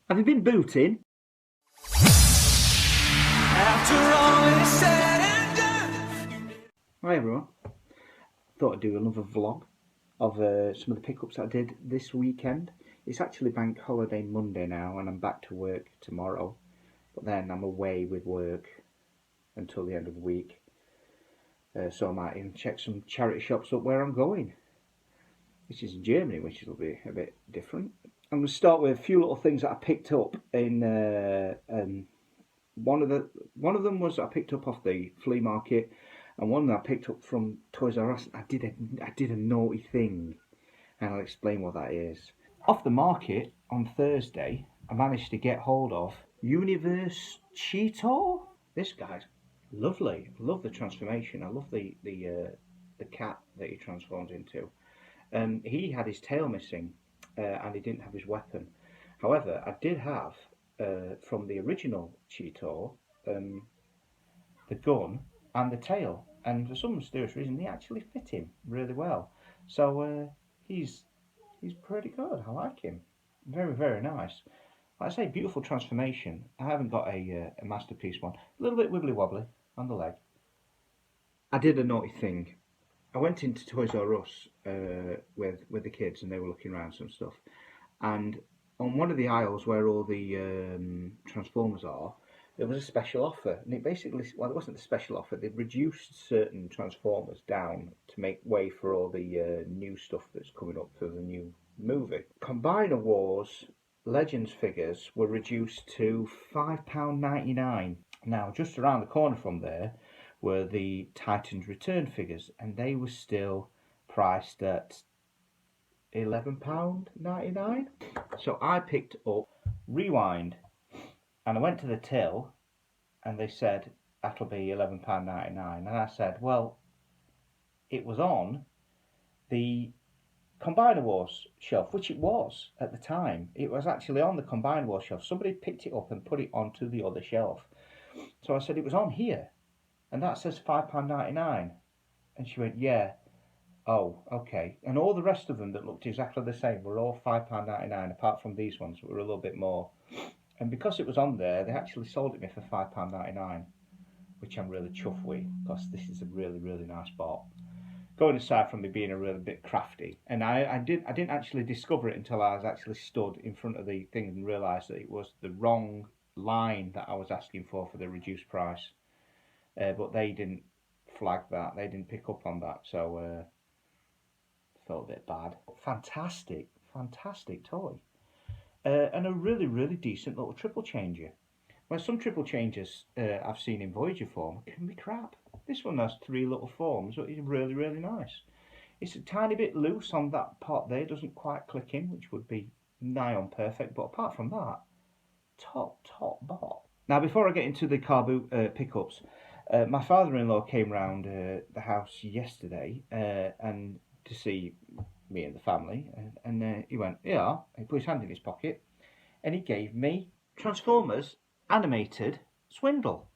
Have you been booting? After all is said and done. Hi everyone. Thought I'd do another vlog of some of the pickups that I did this weekend. It's actually bank holiday Monday now and I'm back to work tomorrow. But then I'm away with work until the end of the week. So I might even check some charity shops up where I'm going. This is in Germany, which will be a bit different. I'm going to start with a few little things that I picked up in one of them was I picked up off the flea market, and one that I picked up from Toys R Us. I did a naughty thing, and I'll explain what that is. Off the market on Thursday, I managed to get hold of Universe Cheetor. This guy's lovely. I love the transformation. I love the cat that he transforms into. He had his tail missing, and he didn't have his weapon. However, I did have from the original Cheetor the gun and the tail, and for some mysterious reason, they actually fit him really well. So he's pretty good. I like him. Very, very nice. Like I say, beautiful transformation. I haven't got a masterpiece one. A little bit wibbly wobbly on the leg. I did a naughty thing. I went into Toys R Us with the kids, and they were looking around some stuff. And on one of the aisles where all the Transformers are, there was a special offer, and it basically, well, it wasn't a special offer. They reduced certain Transformers down to make way for all the new stuff that's coming up for the new movie. Combiner Wars Legends figures were reduced to £5.99. Now, just around the corner from there were the Titans Return figures, and they were still priced at £11.99. So I picked up Rewind, and I went to the till, and they said that'll be £11.99, and I said, well, it was on the Combiner Wars shelf, which it was at the time. It was actually on the Combiner Wars shelf. Somebody picked it up and put it onto the other shelf. So I said, it was on here, and that says £5.99. And she went, yeah. Oh, okay. And all the rest of them that looked exactly the same were all £5.99, apart from these ones that were a little bit more. And because it was on there, they actually sold it me for £5.99, which I'm really chuffed with, because this is a really, really nice bot. Going aside from me being a really bit crafty, and I didn't actually discover it until I was actually stood in front of the thing and realised that it was the wrong line that I was asking for the reduced price. But they didn't flag that, they didn't pick up on that, so felt a bit bad. Fantastic toy. And a really, really decent little triple changer. Well, some triple changers I've seen in Voyager form can be crap. This one has 3 little forms, but it's really, really nice. It's a tiny bit loose on that part there, doesn't quite click in, which would be nigh on perfect, but apart from that, top bot. Now, before I get into the car boot pickups, my father-in-law came round the house yesterday and to see me and the family, and he went, yeah, he put his hand in his pocket, and he gave me Transformers animated Swindle.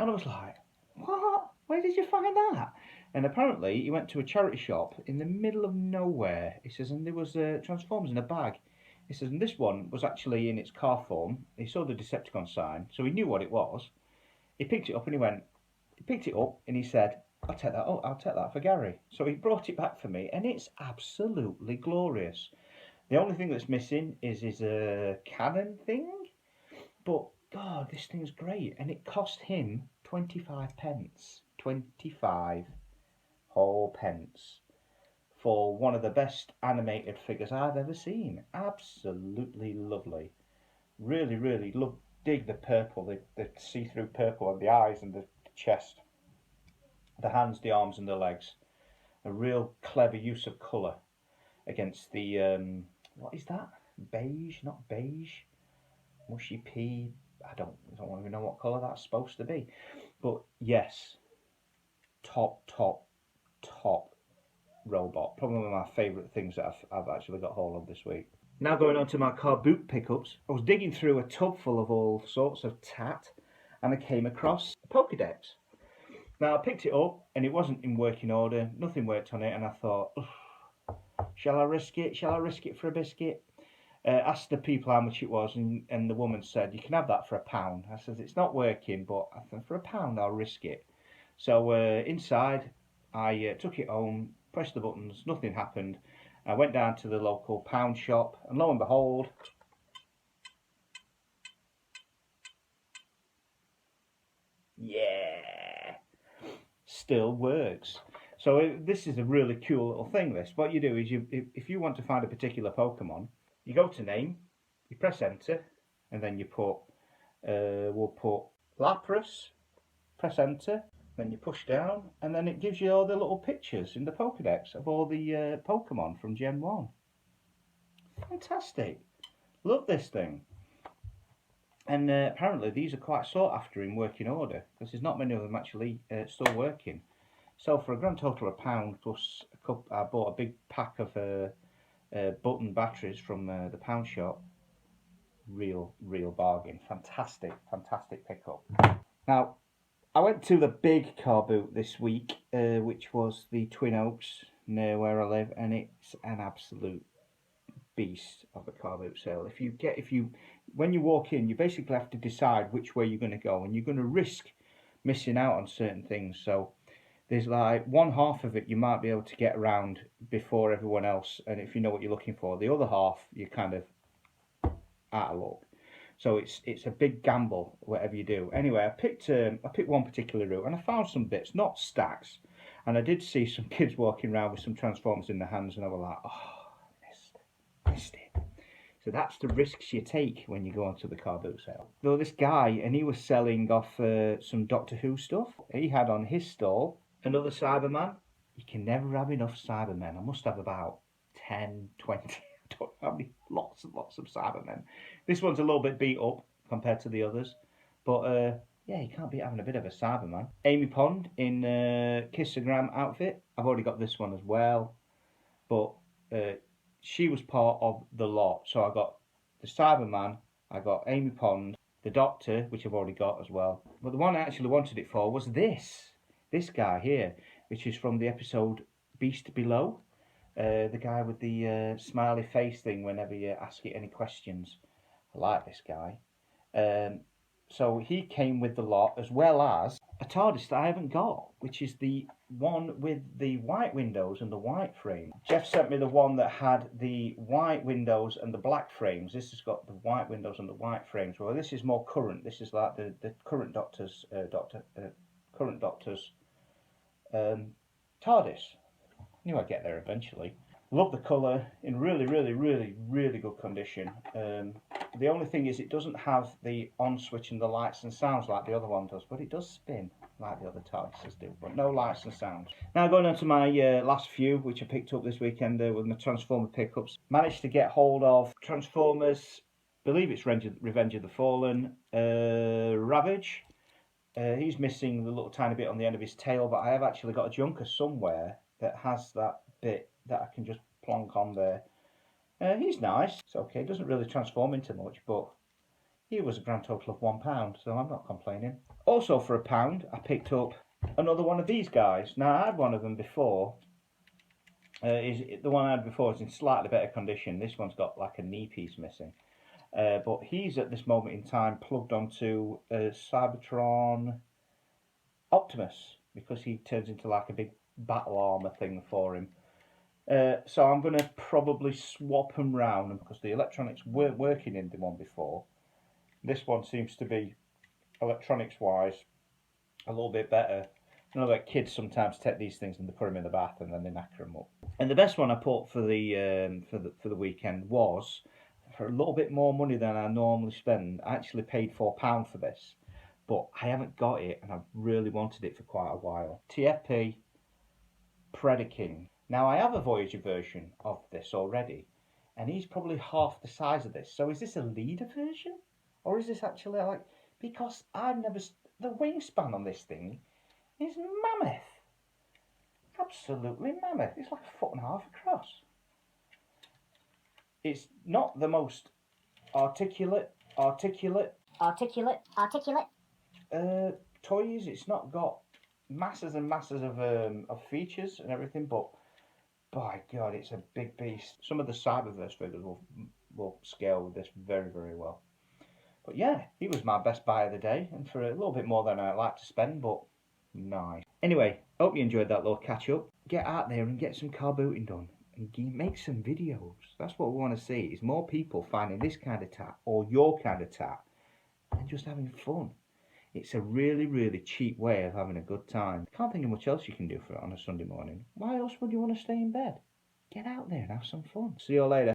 And I was like, what? Where did you find that? And apparently he went to a charity shop in the middle of nowhere. He says, and there was Transformers in a bag. He says, and this one was actually in its car form. He saw the Decepticon sign, so he knew what it was. He picked it up and he picked it up and he said, I'll take that. Oh, I'll take that for Gary. So he brought it back for me, and it's absolutely glorious. The only thing that's missing is his cannon thing, but God, this thing's great, and it cost him 25 pence. 25 whole pence for one of the best animated figures I've ever seen. Absolutely lovely. Really, really dig the purple, the see-through purple on the eyes and the chest. The hands, the arms and the legs. A real clever use of colour against the, what is that? Beige, not beige. Mushy pea. I don't even know what colour that's supposed to be. But yes, top robot. Probably one of my favourite things that I've actually got hold of this week. Now going on to my car boot pickups. I was digging through a tub full of all sorts of tat, and I came across a Pokedex. Now I picked it up and it wasn't in working order, nothing worked on it, and I thought, shall I risk it? Shall I risk it for a biscuit? Asked the people how much it was, and the woman said, "You can have that for £1." I said, "It's not working, but I said, for £1, I'll risk it." So inside, I took it home, pressed the buttons, nothing happened. I went down to the local pound shop, and lo and behold, yeah, still works. So this is a really cool little thing. This, what you do is if you want to find a particular Pokemon, you go to name, you press enter, and then you put we'll put Lapras, press enter, then you push down, and then it gives you all the little pictures in the Pokedex of all the Pokemon from Gen 1. Fantastic. Love this thing. And apparently these are quite sought after in working order, because there's not many of them actually still working. So for a grand total of £1 plus a cup, I bought a big pack of button batteries from the pound shop. Real bargain. Fantastic pickup. Now, I went to the big car boot this week, which was the Twin Oaks near where I live, and it's an absolute beast of a car boot sale. When you walk in, you basically have to decide which way you're going to go, and you're going to risk missing out on certain things. So there's like one half of it you might be able to get around before everyone else, and if you know what you're looking for, the other half you're kind of out of luck. So it's a big gamble whatever you do. Anyway, I picked one particular route, and I found some bits, not stacks, and I did see some kids walking around with some Transformers in their hands, and I was like, oh, missed it. So that's the risks you take when you go onto the car boot sale. Though this guy, and he was selling off some Doctor Who stuff. He had on his stall another Cyberman. You can never have enough Cybermen. I must have about 10, 20. I don't know how many, lots and lots of Cybermen. This one's a little bit beat up compared to the others, but yeah, you can't beat having a bit of a Cyberman. Amy Pond in Kissogram outfit. I've already got this one as well, but she was part of the lot. So I got the Cyberman, I got Amy Pond, the Doctor, which I've already got as well. But the one I actually wanted it for was this guy here, which is from the episode Beast Below. The guy with the smiley face thing whenever you ask it any questions. I like this guy. So he came with the lot, as well as a TARDIS that I haven't got, which is the one with the white windows and the white frame. Jeff sent me the one that had the white windows and the black frames. This has got the white windows and the white frames. Well, this is more current. This is like the current Doctor's TARDIS. Knew I'd get there eventually. Love the colour, in really good condition. The only thing is it doesn't have the on switch and the lights and sounds like the other one does, but it does spin like the other TARDISes do, but no lights and sounds. Now going on to my last few, which I picked up this weekend with my Transformer pickups. Managed to get hold of Transformers, believe it's Revenge of the Fallen, Ravage. He's missing the little tiny bit on the end of his tail, but I have actually got a junker somewhere that has that bit that I can just plonk on there. He's nice. It's okay. Doesn't really transform into much, but he was a grand total of £1, so I'm not complaining. Also for £1, I picked up another one of these guys. Now I had one of them before. The one I had before is in slightly better condition. This one's got like a knee piece missing. But he's at this moment in time plugged onto Cybertron Optimus, because he turns into like a big battle armor thing for him. So I'm going to probably swap them round, because the electronics weren't working in the one before. This one seems to be, electronics wise, a little bit better. You know, like kids sometimes take these things and they put them in the bath and then they knacker them up. And the best one I put for the weekend was, for a little bit more money than I normally spend. I actually paid £4 for this, but I haven't got it, and I've really wanted it for quite a while. TFP Predaking. Now I have a Voyager version of this already, and he's probably half the size of this. So is this a leader version, or is this actually like? Because the wingspan on this thing is mammoth. Absolutely mammoth. It's like 1.5 foot across. It's not the most articulate toys. It's not got masses and masses of features and everything, but by God, it's a big beast. Some of the Cyberverse figures will will scale with this very, very well. But yeah, he was my best buy of the day, and for a little bit more than I like to spend, but nice. Anyway, hope you enjoyed that little catch up. Get out there and get some car booting done, and make some videos. That's what we want to see, is more people finding this kind of tat, or your kind of tat, and just having fun. It's a really, really cheap way of having a good time. Can't think of much else you can do for it on a Sunday morning. Why else would you want to stay in bed? Get out there and have some fun. See you later.